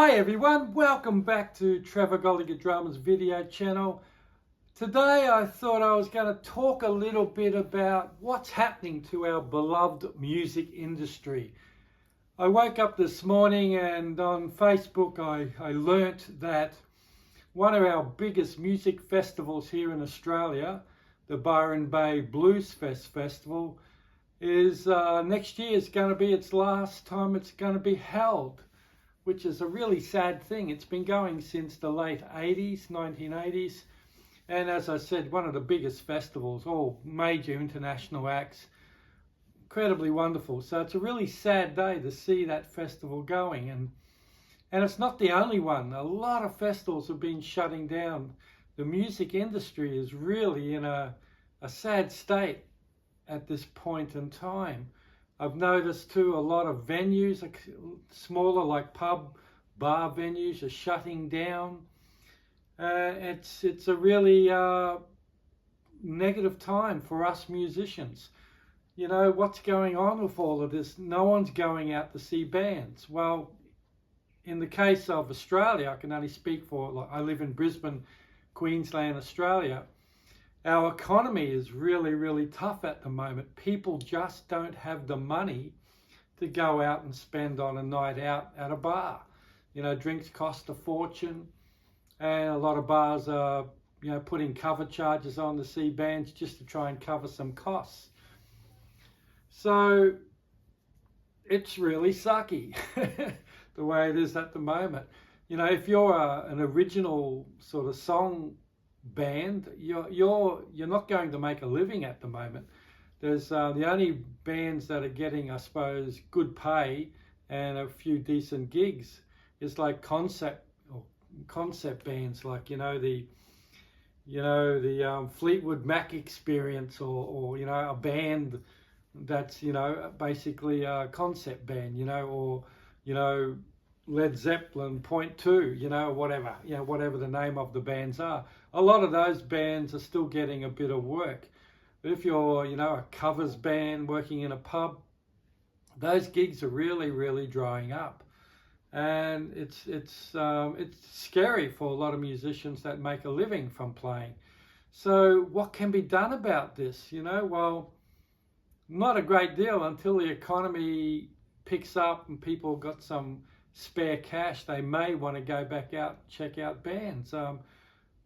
Hi everyone, welcome back to Trevor Golliger Drama's video channel. Today I thought I was going to talk a little bit about what's happening to our beloved music industry. I woke up this morning and on Facebook I learnt that one of our biggest music festivals here in Australia, the Byron Bay Blues Fest Festival, is next year is going to be its last time it's going to be held, which is a really sad thing. It's been going since the late 80s, 1980s. And as I said, one of the biggest festivals, all major international acts. Incredibly wonderful. So it's a really sad day to see that festival going. And it's not the only one. A lot of festivals have been shutting down. The music industry is really in a sad state at this point in time. I've noticed too a lot of venues, smaller like pub, bar venues are shutting down. It's a really negative time for us musicians. You know, what's going on with all of this? No one's going out to see bands. Well, in the case of Australia, I can only speak for, like, I live in Brisbane, Queensland, Australia. Our economy is really, really tough at the moment. People just don't have the money to go out and spend on a night out at a bar. You know, drinks cost a fortune, and a lot of bars are, putting cover charges on to see bands just to try and cover some costs. So it's really sucky the way it is at the moment. You know, if you're an original sort of song band, you're not going to make a living at the moment. There's the only bands that are getting, I suppose, good pay and a few decent gigs is like concept bands, like the Fleetwood Mac Experience, or a band that's basically a concept band, or Led Zeppelin Point Two, whatever the name of the bands are. A lot of those bands are still getting a bit of work. But if you're, a covers band working in a pub, those gigs are really, really drying up. And it's scary for a lot of musicians that make a living from playing. So what can be done about this? Well, not a great deal until the economy picks up and people got some spare cash. They may want to go back out, check out bands.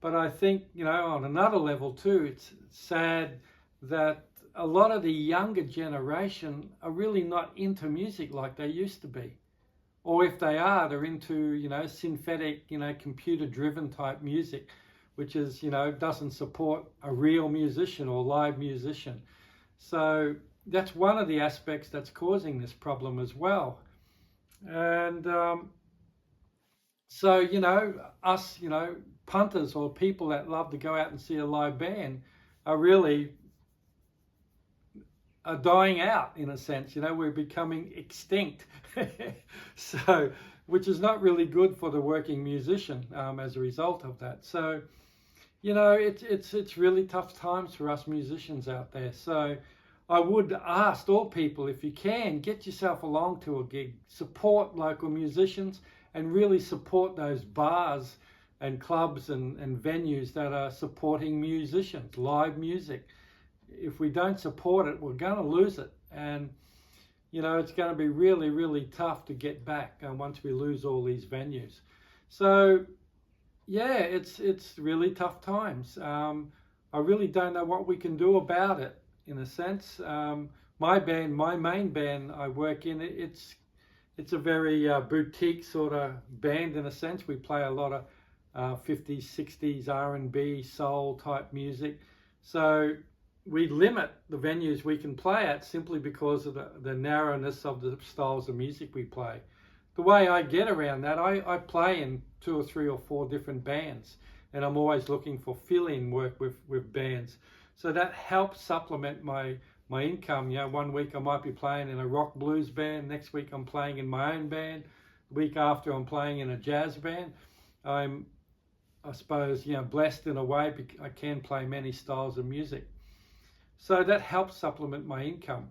But I think, on another level too, it's sad that a lot of the younger generation are really not into music like they used to be. Or if they are, they're into, synthetic, computer-driven type music, which is, doesn't support a real musician or live musician. So that's one of the aspects that's causing this problem as well. And so, us, punters or people that love to go out and see a live band are really dying out in a sense. We're becoming extinct. So, which is not really good for the working musician as a result of that. So, it's really tough times for us musicians out there. So I would ask all people, if you can, get yourself along to a gig, support local musicians, and really support those bars and clubs and venues that are supporting musicians, live music. If we don't support it, we're going to lose it. And, it's going to be really, really tough to get back once we lose all these venues. So, yeah, it's really tough times. I really don't know what we can do about it, in a sense. My main band I work in, it's a very boutique sort of band in a sense. We play a lot of 50s, 60s R&B, soul type music. So we limit the venues we can play at simply because of the narrowness of the styles of music we play. The way I get around that, I play in 2 or 3 or 4 different bands, and I'm always looking for fill-in work with bands. So that helps supplement my income. One week I might be playing in a rock blues band. Next week I'm playing in my own band. The week after I'm playing in a jazz band. I suppose, blessed in a way because I can play many styles of music. So that helps supplement my income.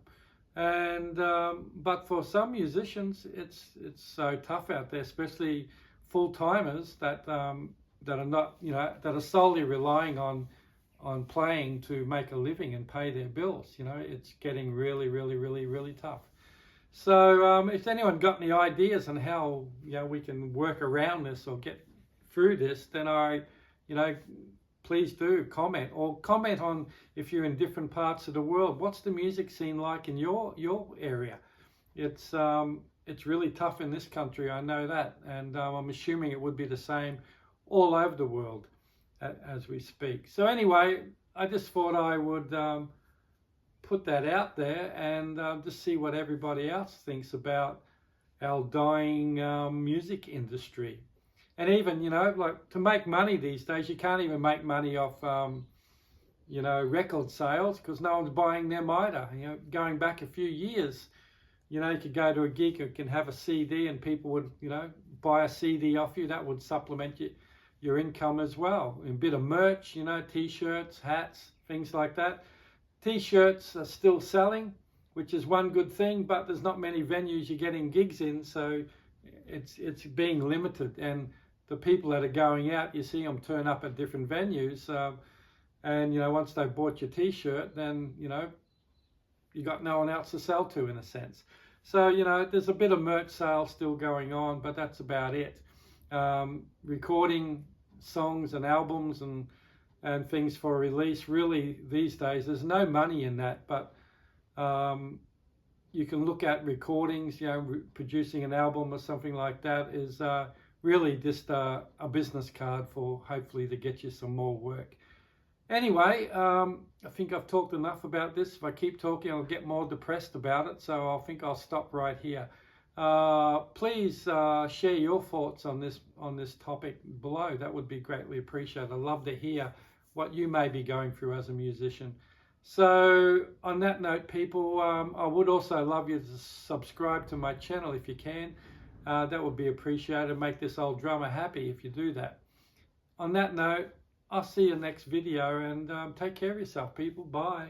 And but for some musicians, it's so tough out there, especially full-timers that that are not, you know, that are solely relying on playing to make a living and pay their bills. You know, it's getting really, really, really, really tough. So if anyone got any ideas on how, you know, we can work around this or get through this, then you know, please do comment, or comment on, if you're in different parts of the world, what's the music scene like in your area? It's really tough in this country, I know that, and I'm assuming it would be the same all over the world as we speak. So anyway, I just thought I would put that out there and just see what everybody else thinks about our dying music industry. And even, you know, like, to make money these days, you can't even make money off, you know, record sales, because no one's buying them either. You know, going back a few years, you know, you could go to a gig and can have a CD and people would, you know, buy a CD off you. That would supplement your income as well. And a bit of merch, you know, t-shirts, hats, things like that. T-shirts are still selling, which is one good thing, but there's not many venues you're getting gigs in, so it's being limited. And the people that are going out, you see them turn up at different venues, and, you know, once they've bought your t-shirt, then, you know, you got no one else to sell to, in a sense. So, you know, there's a bit of merch sale still going on, but that's about it. Recording songs and albums and things for release, really, these days, there's no money in that, but you can look at recordings, you know, producing an album or something like that is really just a business card for, hopefully, to get you some more work. Anyway, I think I've talked enough about this. If I keep talking, I'll get more depressed about it, so I think I'll stop right here. Please share your thoughts on this topic below. That would be greatly appreciated. I'd love to hear what you may be going through as a musician. So on that note, people, I would also love you to subscribe to my channel if you can. That would be appreciated. Make this old drummer happy if you do that. On that note, I'll see you next video, and take care of yourself, people. Bye.